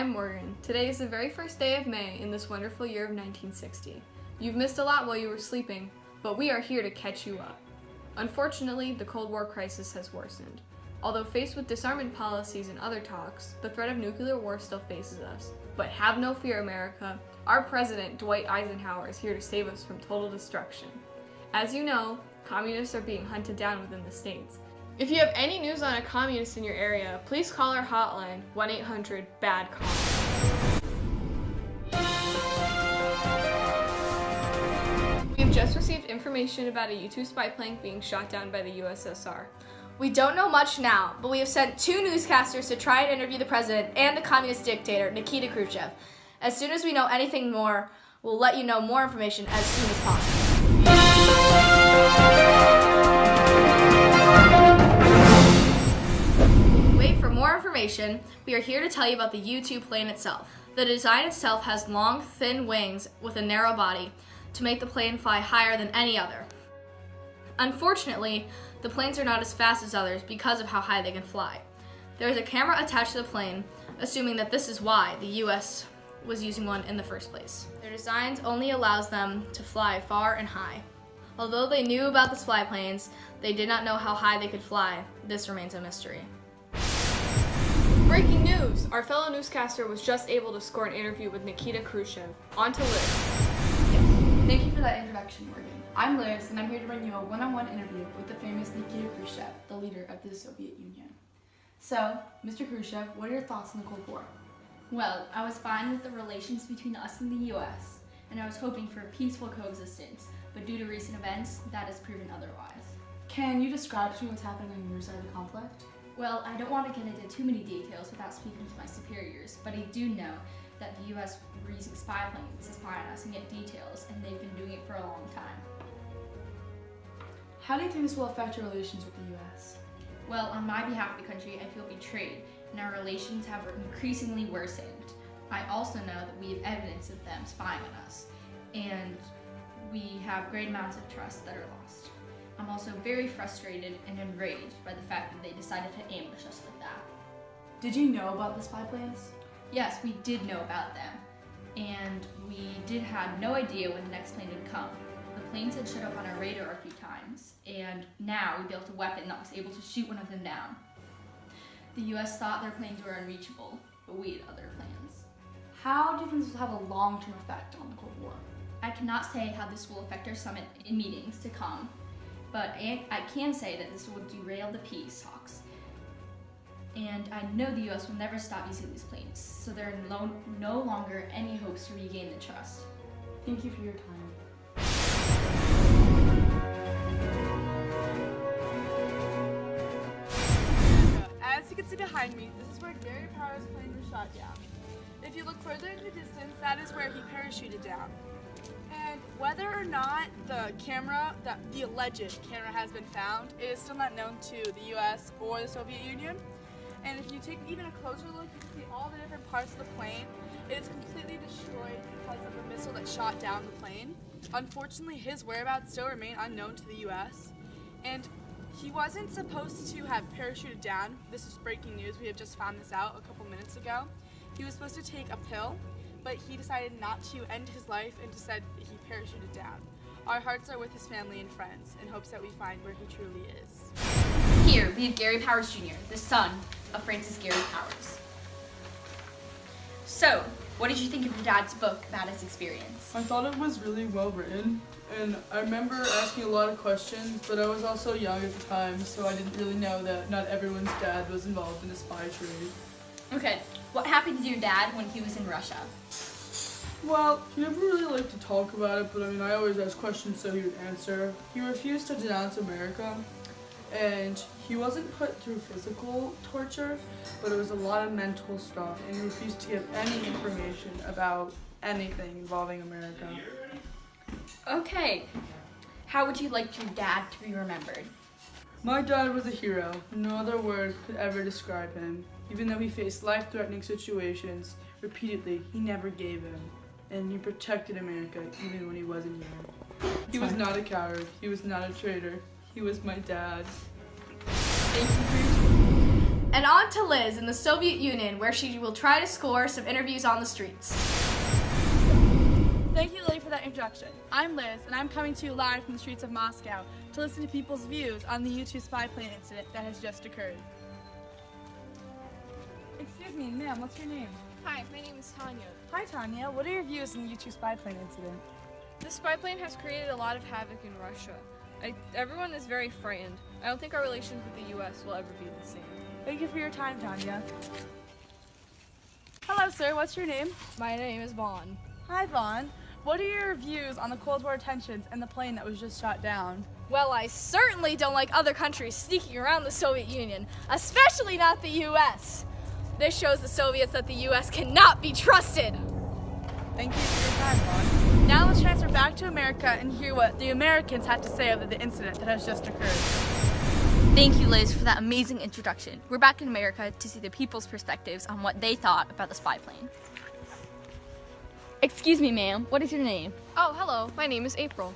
I'm Morgan. Today is the very first day of May in this wonderful year of 1960. You've missed a lot while you were sleeping, but we are here to catch you up. Unfortunately, the Cold War crisis has worsened. Although faced with disarmament policies and other talks, the threat of nuclear war still faces us. But have no fear, America. Our president, Dwight Eisenhower, is here to save us from total destruction. As you know, communists are being hunted down within the states. If you have any news on a communist in your area, please call our hotline, 1-800-BAD-COM. We have just received information about a U-2 spy plane being shot down by the USSR. We don't know much now, but we have sent 2 newscasters to try and interview the president and the communist dictator, Nikita Khrushchev. As soon as we know anything more, we'll let you know more information as soon as possible. Wait for more information. We are here to tell you about the U-2 plane itself. The design itself has long, thin wings with a narrow body to make the plane fly higher than any other. Unfortunately, the planes are not as fast as others because of how high they can fly. There is a camera attached to the plane, assuming that this is why the US was using one in the first place. Their design only allows them to fly far and high. Although they knew about the spy planes, they did not know how high they could fly. This remains a mystery. Breaking news! Our fellow newscaster was just able to score an interview with Nikita Khrushchev. On to Liz. Thank you for that introduction, Morgan. I'm Liz, and I'm here to bring you a one-on-one interview with the famous Nikita Khrushchev, the leader of the Soviet Union. So, Mr. Khrushchev, what are your thoughts on the Cold War? Well, I was fine with the relations between us and the U.S., and I was hoping for peaceful coexistence, but due to recent events, that has proven otherwise. Can you describe to me what's happening on your side of the conflict? Well, I don't want to get into too many details without speaking to my superiors, but I do know that the U.S. were using spy planes to spy on us and get details, and they've been doing it for a long time. How do you think this will affect your relations with the U.S.? Well, on my behalf of the country, I feel betrayed, and our relations have increasingly worsened. I also know that we have evidence of them spying on us, and we have great amounts of trust that are lost. I'm also very frustrated and enraged by the fact that they decided to ambush us like that. Did you know about the spy planes? Yes, we did know about them, and we did have no idea when the next plane would come. The planes had showed up on our radar a few times, and now we built a weapon that was able to shoot one of them down. The US thought their planes were unreachable, but we had other plans. How do you think this will have a long-term effect on the Cold War? I cannot say how this will affect our summit in meetings to come, but I can say that this will derail the peace talks. And I know the US will never stop using these planes, so there are no longer any hopes to regain the trust. Thank you for your time. As you can see behind me, this is where Gary Power's plane was shot down. If you look further in the distance, that is where he parachuted down. And whether or not the alleged camera has been found, it is still not known to the US or the Soviet Union. And if you take even a closer look, you can see all the different parts of the plane. It is completely destroyed because of the missile that shot down the plane. Unfortunately, his whereabouts still remain unknown to the US. And he wasn't supposed to have parachuted down. This is breaking news. We have just found this out a couple minutes ago. He was supposed to take a pill, but he decided not to end his life and instead he parachuted down. Our hearts are with his family and friends in hopes that we find where he truly is. Here, we have Gary Powers Jr., the son of Francis Gary Powers. So, what did you think of your dad's book about his experience? I thought it was really well written, and I remember asking a lot of questions, but I was also young at the time, so I didn't really know that not everyone's dad was involved in the spy trade. Okay, what happened to your dad when he was in Russia? Well, he never really liked to talk about it, but I always asked questions so he would answer. He refused to denounce America, and he wasn't put through physical torture, but it was a lot of mental stuff, and he refused to give any information about anything involving America. Okay, how would you like your dad to be remembered? My dad was a hero. No other word could ever describe him. Even though he faced life-threatening situations repeatedly, he never gave in. And he protected America even when he wasn't here. He was not a coward. He was not a traitor. He was my dad. Thank you for your And on to Liz in the Soviet Union, where she will try to score some interviews on the streets. Thank you, Lily, for that introduction. I'm Liz, and I'm coming to you live from the streets of Moscow to listen to people's views on the U-2 spy plane incident that has just occurred. Excuse me, ma'am, what's your name? Hi, my name is Tanya. Hi, Tanya. What are your views on the U-2 spy plane incident? The spy plane has created a lot of havoc in Russia. Everyone is very frightened. I don't think our relations with the U.S. will ever be the same. Thank you for your time, Tanya. Hello, sir. What's your name? My name is Vaughn. Hi, Vaughn. What are your views on the Cold War tensions and the plane that was just shot down? Well, I certainly don't like other countries sneaking around the Soviet Union, especially not the U.S. This shows the Soviets that the U.S. cannot be trusted. Thank you for your time, Vaughn. Now let's transfer back to America and hear what the Americans had to say about the incident that has just occurred. Thank you, Liz, for that amazing introduction. We're back in America to see the people's perspectives on what they thought about the spy plane. Excuse me, ma'am. What is your name? Oh, hello. My name is April.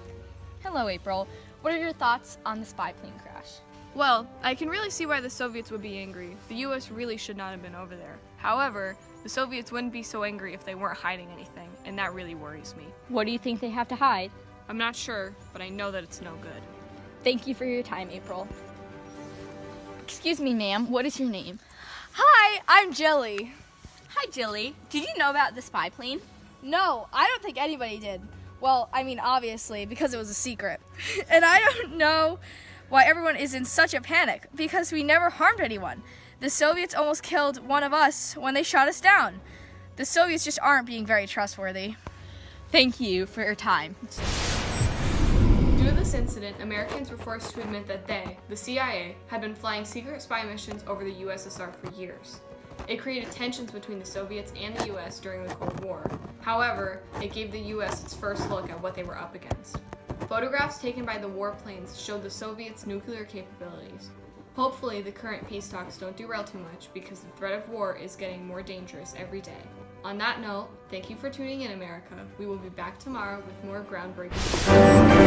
Hello, April. What are your thoughts on the spy plane crash? Well, I can really see why the Soviets would be angry. The U.S. really should not have been over there. However, the Soviets wouldn't be so angry if they weren't hiding anything, and that really worries me. What do you think they have to hide? I'm not sure, but I know that it's no good. Thank you for your time, April. Excuse me, ma'am. What is your name? Hi, I'm Jilly. Hi, Jilly. Did you know about the spy plane? No, I don't think anybody did. Well, I mean, obviously, because it was a secret. And I don't know why everyone is in such a panic, because we never harmed anyone. The Soviets almost killed one of us when they shot us down. The Soviets just aren't being very trustworthy. Thank you for your time. Due to this incident, Americans were forced to admit that they, the CIA, had been flying secret spy missions over the USSR for years. It created tensions between the Soviets and the US during the Cold War. However, it gave the US its first look at what they were up against. Photographs taken by the warplanes showed the Soviets' nuclear capabilities. Hopefully, the current peace talks don't derail too much because the threat of war is getting more dangerous every day. On that note, thank you for tuning in, America. We will be back tomorrow with more groundbreaking.